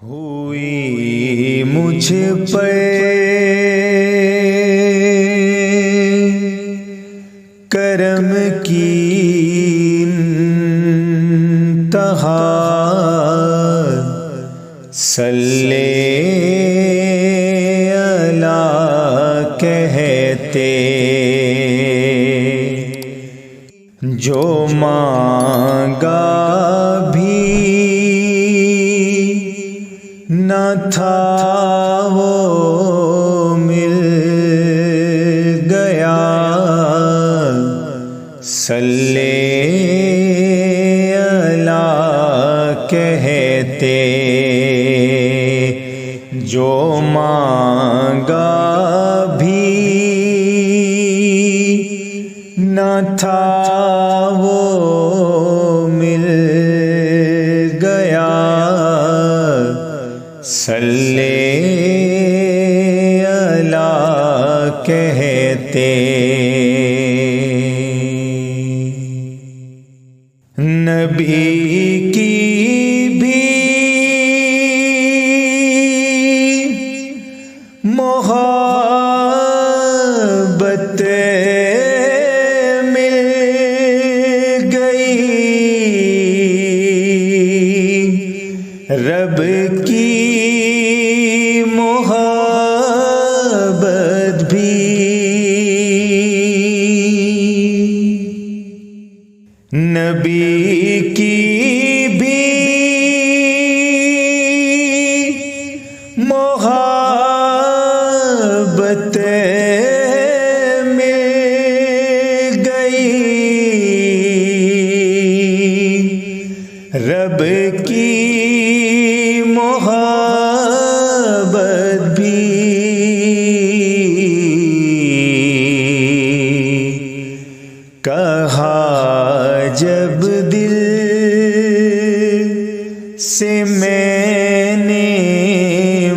ہوئی مجھ پر کرم کی انتہا، صلی اللہ کہتے جو مانگا بھی نہ تھا وہ مل گیا، صلی اللہ کہتے جو مانگا بھی نہ تھا وہ مل گیا، صلی اللہ کہتے نبی کی بھی محبت مل گئی، رب کی محبت بھی نبی کی بھی محبت مل گئی، رب کی محبت بھی کہا جب دل سے میں نے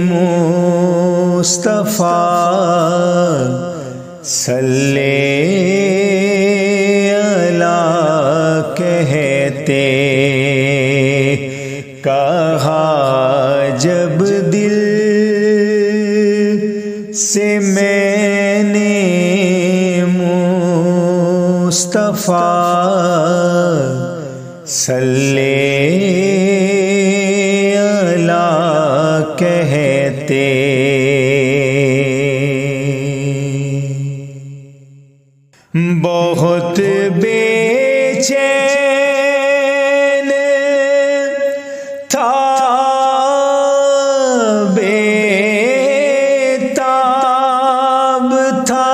مصطفیٰ صلی اللہ کہتے کہا جب دل سے میں نے مصطفیٰ صلی اللہ کہتے بہت بے چین تھا بے تاب تھا،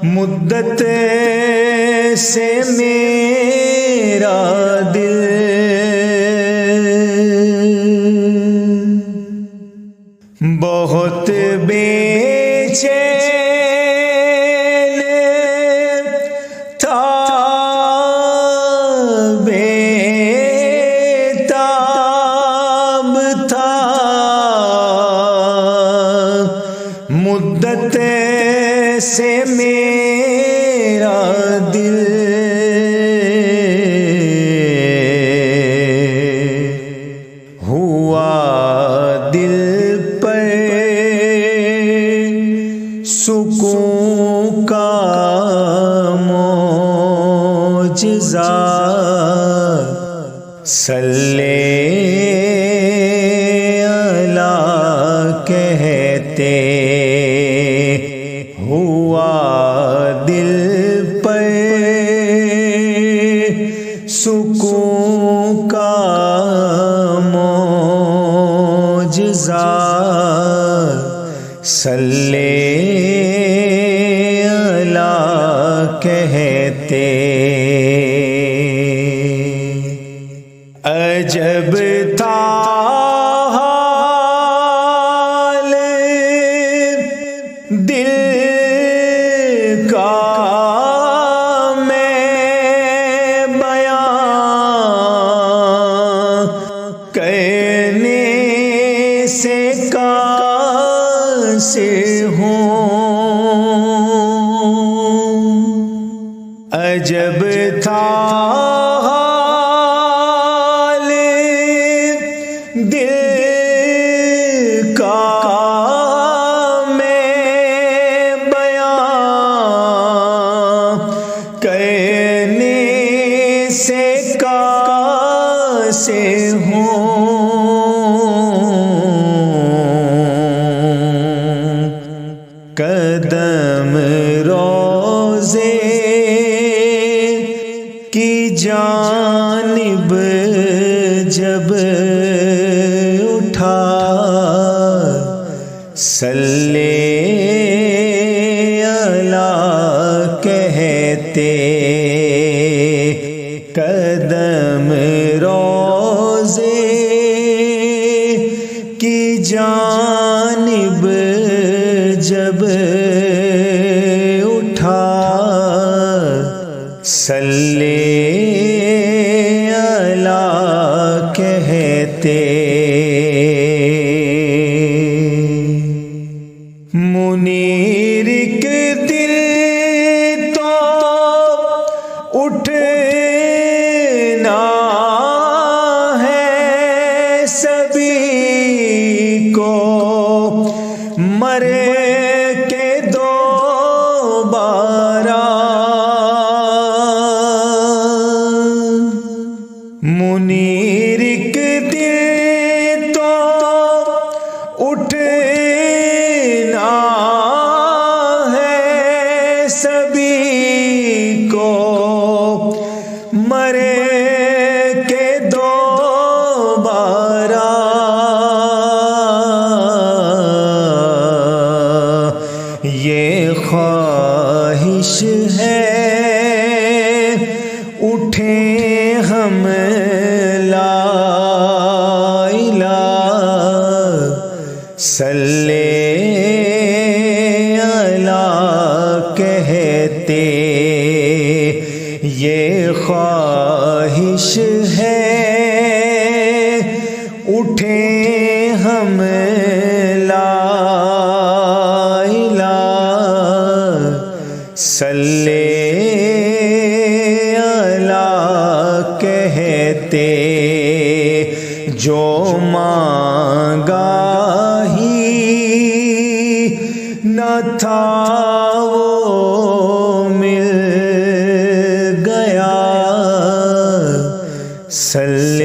مدت سے میرا دل بہت بے چین تھا بے تاب تھا، مدت سے میرا دل ہوا دل پر سکون کا معجزہ، صلی اللہ کہتے ہوا دل پر سکون کا معجزہ، صلی اللہ کہتے عجب تھا حال دل کا میں بیان کرنے سے قاصر ہوں، عجب تھا حال سے ہوں قدم روزے کی جانب جب اٹھا صلی اللہ کہتے قدم روزے کی جانب جب اٹھا صلی اللہ کہتے منیر کے دل تو اٹھنا ہے سبھی کو مرے کے دوبارہ منیر کے دل تو اٹھنا ہے سبھی کو مرے کے دوبارہ یہ خواہش ہے اٹھیں ہم لا الہ صلی اللہ کہتے یہ خواہش ہے اٹھیں ہم لا الہ صلی اللہ کہتے جو مانگا ہی نہ تھا وہ مل گیا صلی